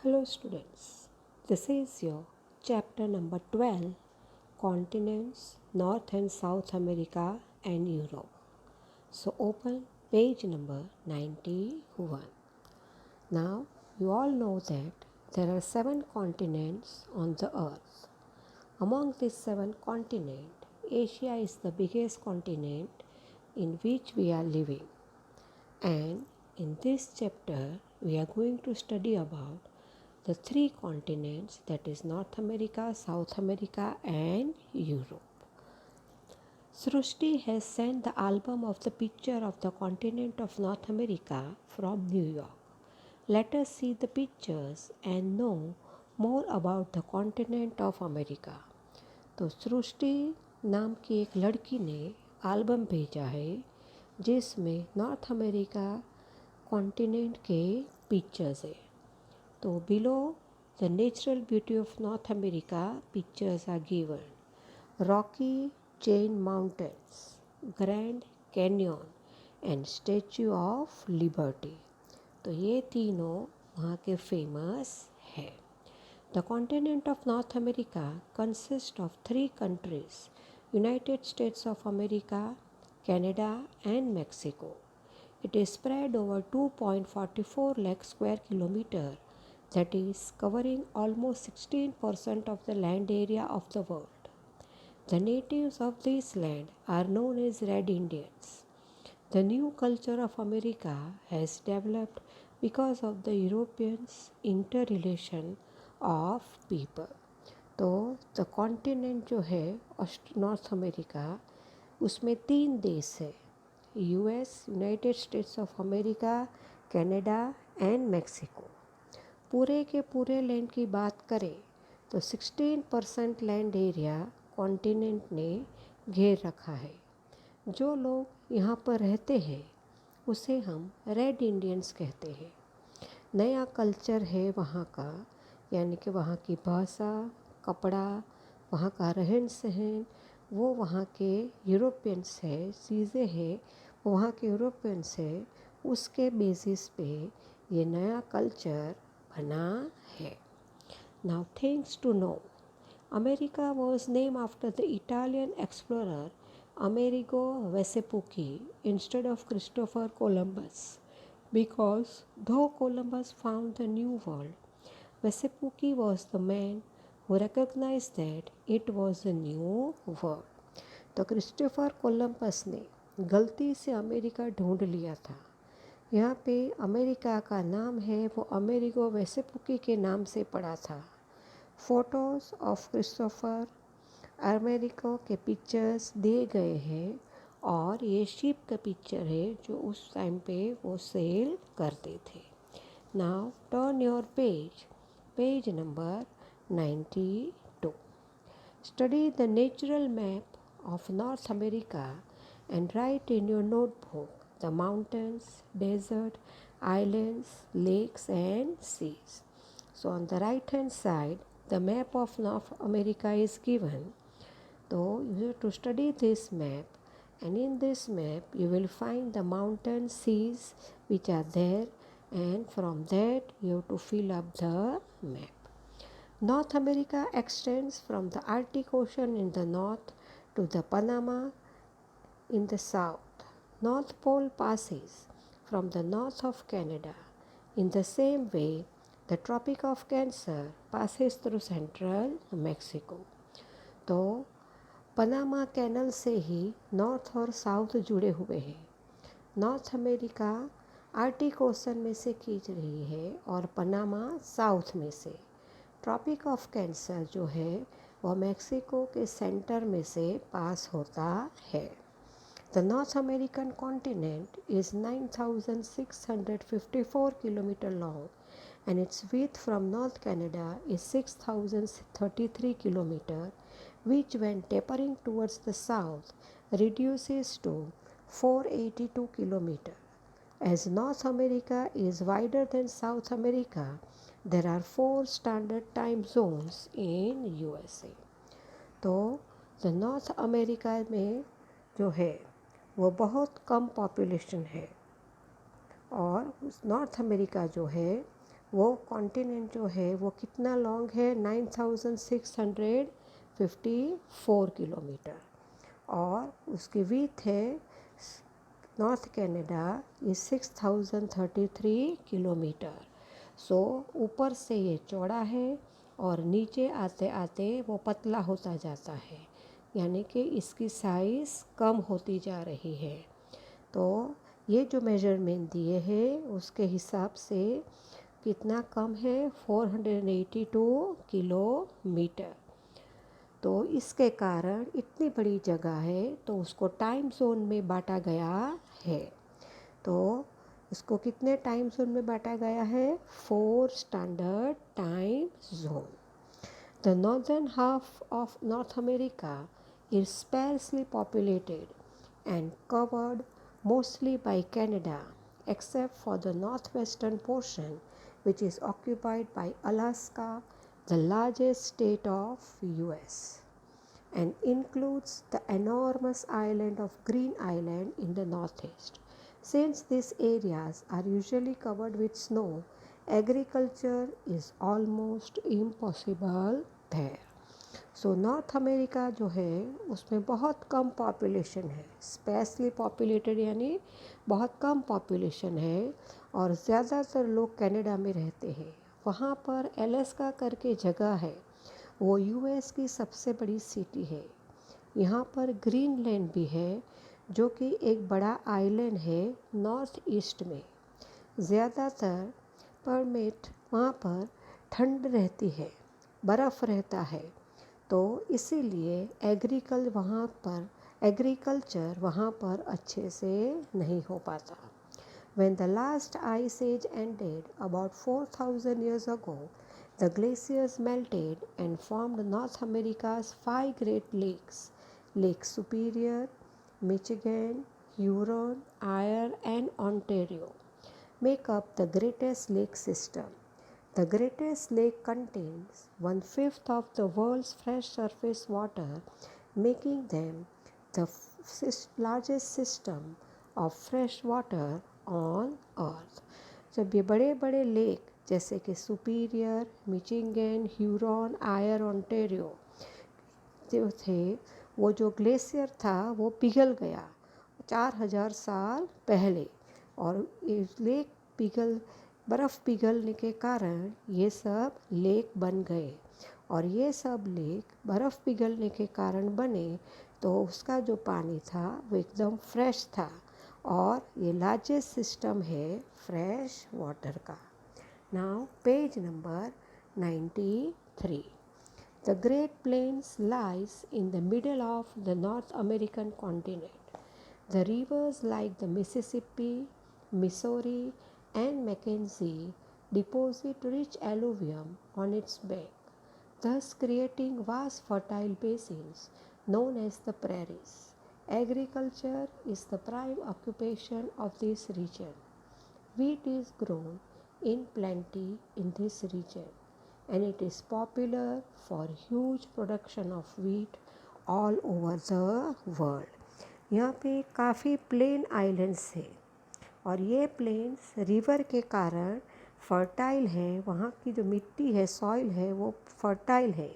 Hello students, this is your chapter number 12, Continents North and South America and Europe. So open page number 91. Now you all know that there are 7 continents on the earth. Among these 7 continents, Asia is the biggest continent in which we are living. And in this chapter, we are going to study about the 3 continents, that is North America, South America and Europe. Srushti has sent the album of the picture of the continent of North America from New York. Let us see the pictures and know more about the continent of America. तो सृष्टि नाम की एक लड़की ने album भेजा है जिसमें north America continent के पिक्चर्स है. तो below the natural beauty of North America pictures are given. Rocky Chain Mountains, Grand Canyon and Statue of Liberty. तो ये तीनों वहाँ के फेमस है. The continent of North America consists of 3 countries, United States of America, Canada and Mexico. It is spread over 2.44 lakh square kilometer, that is covering almost 16% of the land area of the world. The natives of this land are known as Red Indians. The new culture of America has developed because of the Europeans' interrelation of people. तो the continent जो है north America, उसमें 3 देश है, US, United states of America, Canada and Mexico. पूरे के पूरे land की बात करें तो 16% लैंड एरिया कॉन्टिनेंट ने घेर रखा है. जो लोग यहाँ पर रहते हैं उसे हम रेड इंडियंस कहते हैं. नया कल्चर है वहाँ का, यानी कि वहाँ की भाषा, कपड़ा, वहाँ का रहन सहन, वो वहाँ के यूरोपियंस है, चीज़ें हैं वो वहाँ के यूरोपियंस है, उसके बेसिस पे ये नया कल्चर बना है. Now things to know. America was named after the Italian explorer Amerigo Vespucci instead of Christopher Columbus, because though Columbus found the New World, Vespucci was the man who recognized that it was a new world. तो Christopher Columbus ने गलती से America ढूंढ लिया था. यहाँ पे America का नाम है वो अमेरिगो वेस्पुकी के नाम से पड़ा था. फ़ोटोज़ ऑफ क्रिस्टोफर अमेरिको के पिक्चर्स दिए गए हैं और ये शिप का पिक्चर है जो उस टाइम पे वो सेल करते थे. Now turn your page number 92. Study the natural map of North America and write in your notebook the mountains, desert, islands, lakes and seas. So on the right hand side the map of North America is given. So you have to study this map, and in this map you will find the mountains, seas which are there, and from that you have to fill up the map. North America extends from the Arctic Ocean in the north to the Panama in the south. North Pole passes from the north of Canada. In the same way, the Tropic of Cancer passes through central Mexico. तो Panama canal से ही north और south जुड़े हुए हैं. North America Arctic ocean में से खींच रही है और पनामा साउथ में से. ट्रॉपिक ऑफ कैंसर जो है वह मैक्सिको के सेंटर में से पास होता है. The north American continent is 9,654 kilometre long and its width from North Canada is 6,033 kilometers, which when tapering towards the south reduces to 482 kilometers. As North America is wider than South America, there are 4 standard time zones in USA. तो the north America में जो है वो बहुत कम population है और north America जो है वो कॉन्टिनेंट जो है वो कितना लॉन्ग है, 9654 किलोमीटर, और उसकी विड्थ है नॉर्थ कनाडा इज 6033 किलोमीटर। सो ऊपर से ये चौड़ा है और नीचे आते आते वो पतला होता जाता है, यानी कि इसकी साइज़ कम होती जा रही है। तो ये जो मेजरमेंट दिए हैं उसके हिसाब से कितना कम है, 482 किलोमीटर। तो इसके कारण इतनी बड़ी जगह है तो उसको टाइम जोन में बांटा गया है। तो इसको कितने टाइम जोन में बांटा गया है, 4 standard time zone. The northern half of North America is sparsely populated and covered mostly by Canada, except for the northwestern portion, which is occupied by Alaska, the largest state of US, and includes the enormous island of Green Island in the northeast. Since these areas are usually covered with snow, agriculture is almost impossible there. So north America जो है उसमें बहुत कम population है, specially populated यानी बहुत कम population है, और ज़्यादातर लोग कनाडा में रहते हैं। वहाँ पर अलास्का करके जगह है, वो यूएस की सबसे बड़ी सिटी है। यहाँ पर ग्रीनलैंड भी है जो कि एक बड़ा आइलैंड है नॉर्थ ईस्ट में। ज़्यादातर परमिट वहाँ पर ठंड रहती है, बर्फ़ रहता है, तो इसीलिए एग्रीकल्चर वहाँ पर अच्छे से नहीं हो पाता। When the last ice age ended about 4,000 years ago, the glaciers melted and formed North America's 5 Great Lakes: Lake Superior, Michigan, Huron, Eyre, and Ontario make up the greatest lake system. The greatest lake contains 1/5 of the world's fresh surface water, making them the largest system of fresh water on earth. जब ये बड़े बड़े lake जैसे कि superior, Michigan, Huron, आयर, Ontario जो थे, वो जो ग्लेशियर था वो पिघल गया 4000 साल पहले, और ये लेक बर्फ़ पिघलने के कारण ये सब लेक बन गए, और ये सब लेक बर्फ़ पिघलने के कारण बने तो उसका जो पानी था वो एकदम फ्रेश था, और ये लार्जेस्ट सिस्टम है फ्रेश वाटर का। Now page number 93। The Great Plains lies in the middle of the North American continent. The rivers like the Mississippi, Missouri, and Mackenzie deposit rich alluvium on its bank, thus creating vast fertile basins known as the prairies. Agriculture is the prime occupation of this region. Wheat is grown in plenty in this region, and it is popular for huge production of wheat all over the world. यहाँ पे काफ़ी plane islands है, और ये planes river के कारण fertile है, वहाँ की जो मिट्टी है, सॉइल है, वो फर्टाइल है,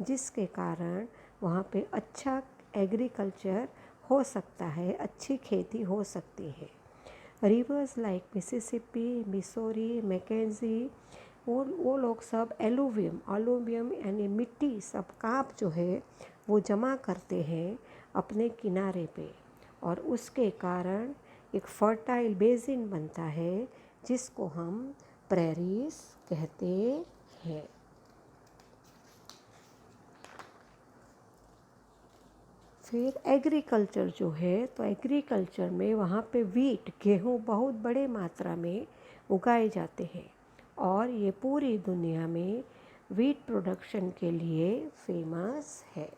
जिसके कारण वहाँ पे अच्छा एग्रीकल्चर हो सकता है, अच्छी खेती हो सकती है। Rivers like Mississippi, Missouri, Mackenzie, वो लोग सब एलुवियम यानी मिट्टी सब कांप जो है वो जमा करते हैं अपने किनारे पे, और उसके कारण एक फर्टाइल बेसिन बनता है जिसको हम प्रेरीज कहते हैं। फिर एग्रीकल्चर जो है, तो एग्रीकल्चर में वहाँ पे वीट, गेहूँ बहुत बड़े मात्रा में उगाए जाते हैं, और ये पूरी दुनिया में वीट प्रोडक्शन के लिए फेमस है।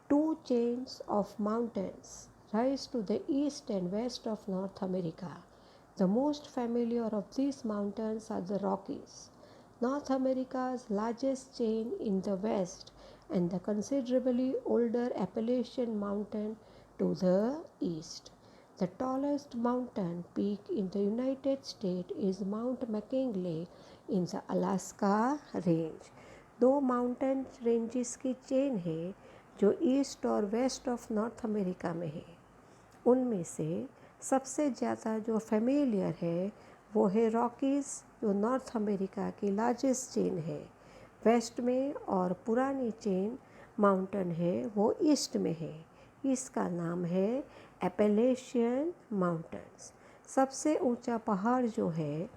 Two chains of mountains rise to the east and west of North America. The most familiar of these mountains are the Rockies, North America's largest chain in the west, and the considerably older Appalachian Mountain to the east. The tallest mountain peak in the United States is Mount McKinley in the Alaska range. दो mountain ranges की chain है जो east और waste of North America में है। उनमें से सबसे ज़्यादा जो फेमिलियर है वो है रॉकीज़, जो नॉर्थ अमेरिका की लार्जेस्ट चेन है वेस्ट में, और पुरानी चेन माउंटेन है वो ईस्ट में है। इसका नाम है एपेलेशियन माउंटेन्स। सबसे ऊंचा पहाड़ जो है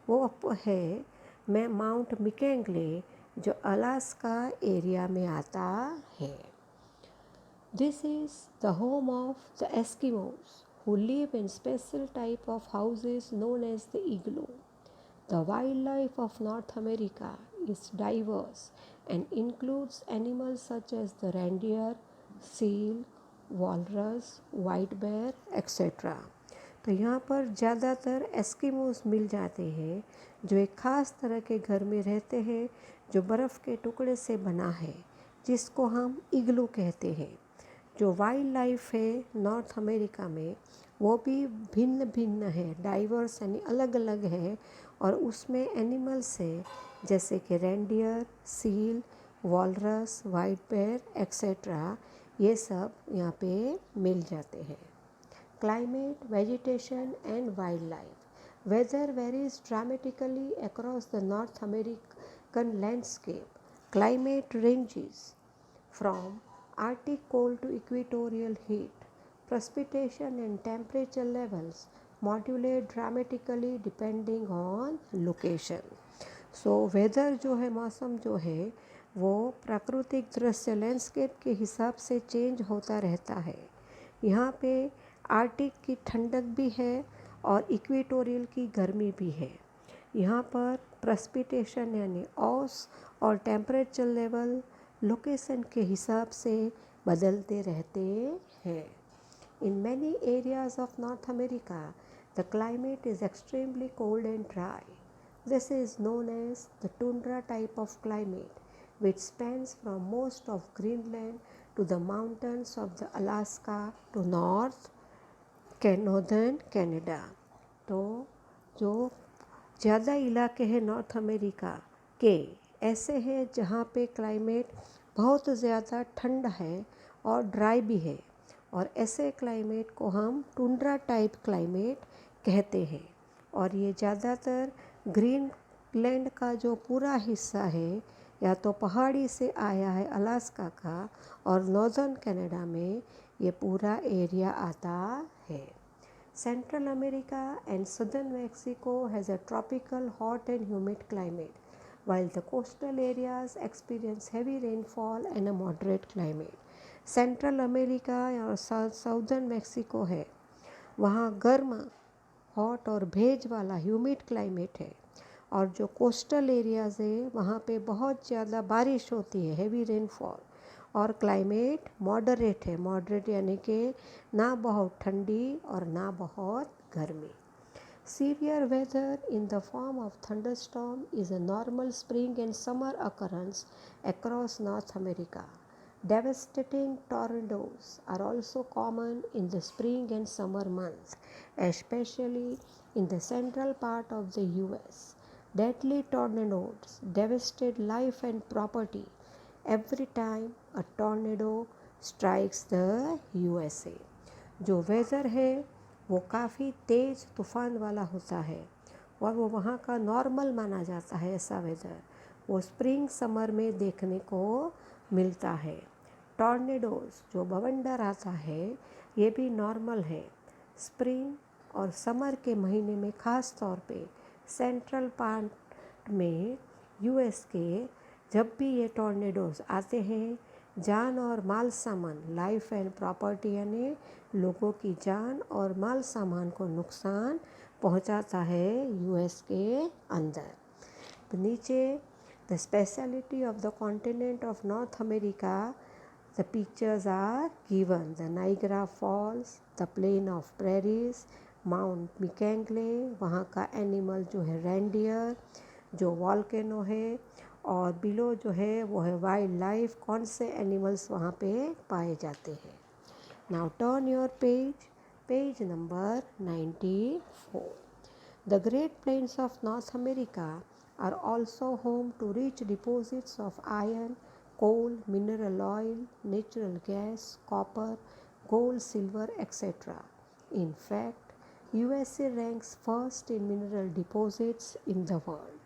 वो है माउंट मिकेंगले, जो अलास्का एरिया में आता है। This is the home of the Eskimos, who live in special type of houses known as the igloo. The wildlife of North America is diverse and includes animals such as the reindeer, seal, walrus, white bear, etc. तो यहाँ पर ज़्यादातर Eskimos मिल जाते हैं जो एक ख़ास तरह के घर में रहते हैं जो बर्फ़ के टुकड़े से बना है, जिसको हम इग्लू कहते हैं। जो वाइल्ड लाइफ है नॉर्थ अमेरिका में वो भी भिन्न भिन्न है, डाइवर्स यानी अलग अलग है, और उसमें एनिमल्स है जैसे कि reindeer, seal, walrus, white bear etcetera, ये सब यहाँ पे मिल जाते हैं। Climate, vegetation and wildlife. Weather varies dramatically across the North American landscape. Climate ranges from Arctic cold to equatorial heat. Precipitation and temperature levels modulate dramatically depending on location. So weather जो है, मौसम जो है वो प्राकृतिक दृश्य landscape के हिसाब से चेंज होता रहता है। यहाँ पे आर्टिक की ठंडक भी है और इक्वेटोरियल की गर्मी भी है। यहाँ पर प्रेसिपिटेशन यानी औस और टेम्परेचर लेवल लोकेशन के हिसाब से बदलते रहते हैं। In many areas of North America the climate is extremely cold and dry. This is known as the tundra type of climate, which spans from most of Greenland to the mountains of the Alaska to northern Canada. तो जो ज़्यादा इलाके हैं north America के ऐसे हैं जहाँ पे क्लाइमेट बहुत ज़्यादा ठंड है और ड्राई भी है, और ऐसे क्लाइमेट को हम टुंड्रा टाइप क्लाइमेट कहते हैं। और ये ज़्यादातर ग्रीनलैंड का जो पूरा हिस्सा है या तो पहाड़ी से आया है अलास्का का, और नॉर्दर्न कनाडा में ये पूरा एरिया आता है। Central America and southern Mexico has a tropical hot and humid climate, while the coastal areas experience heavy rainfall and a moderate climate. Central America और साउदर्न मैक्सिको है, वहाँ गर्म, हॉट और भेज वाला ह्यूमिड क्लाइमेट है, और जो कोस्टल एरियाज़ है वहाँ पे बहुत ज़्यादा बारिश होती है, हेवी रेनफॉल, और क्लाइमेट मॉडरेट है। मॉडरेट यानी कि ना बहुत ठंडी और ना बहुत गर्मी। Severe weather in the form of thunderstorm is a normal spring and summer occurrence across North America. Devastating tornadoes are also common in the spring and summer months, especially in the central part of the US. Deadly tornadoes devastate life and property every time a tornado strikes the USA. जो weather है वो काफ़ी तेज़ तूफ़ान वाला होता है और वो वहाँ का नॉर्मल माना जाता है। ऐसा वेदर वो स्प्रिंग समर में देखने को मिलता है। टॉर्नेडोज़ जो बवंडर आता है ये भी नॉर्मल है। स्प्रिंग और समर के महीने में ख़ास तौर पे सेंट्रल पार्ट में यूएस के जब भी ये टॉर्नेडोज़ आते हैं, जान और माल सामान, लाइफ एंड प्रॉपर्टी यानी लोगों की जान और माल सामान को नुकसान पहुंचाता है यूएस के अंदर। तो नीचे the speciality of the continent of North America, the pictures are given, the Niagara Falls, the plain of prairies, Mount McKinley, वहाँ का एनिमल जो है रेंडियर, जो वॉल्केनो है, और बिलो जो है वो है वाइल्ड लाइफ, कौन से एनिमल्स वहाँ पे पाए जाते हैं। Now turn your page Page number 94. The Great Plains of North America are also home to rich deposits of iron, coal, mineral oil, natural gas, copper, gold, silver, etc. In fact, USA ranks first in mineral deposits in the world.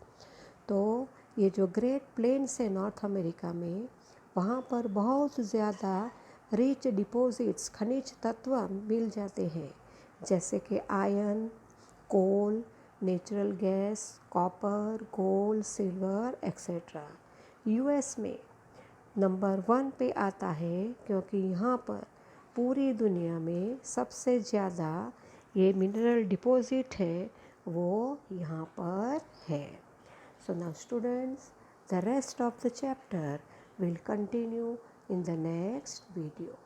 तो ये जो great planes है north America में, वहाँ पर बहुत ज़्यादा rich deposits खनिज तत्व मिल जाते हैं, जैसे कि iron, coal, natural gas, copper, gold, silver etcetera. US में नंबर 1 पे आता है क्योंकि यहाँ पर पूरी दुनिया में सबसे ज़्यादा ये मिनरल डिपॉजिट है वो यहाँ पर है। So now students, the rest of the chapter will continue in the next video.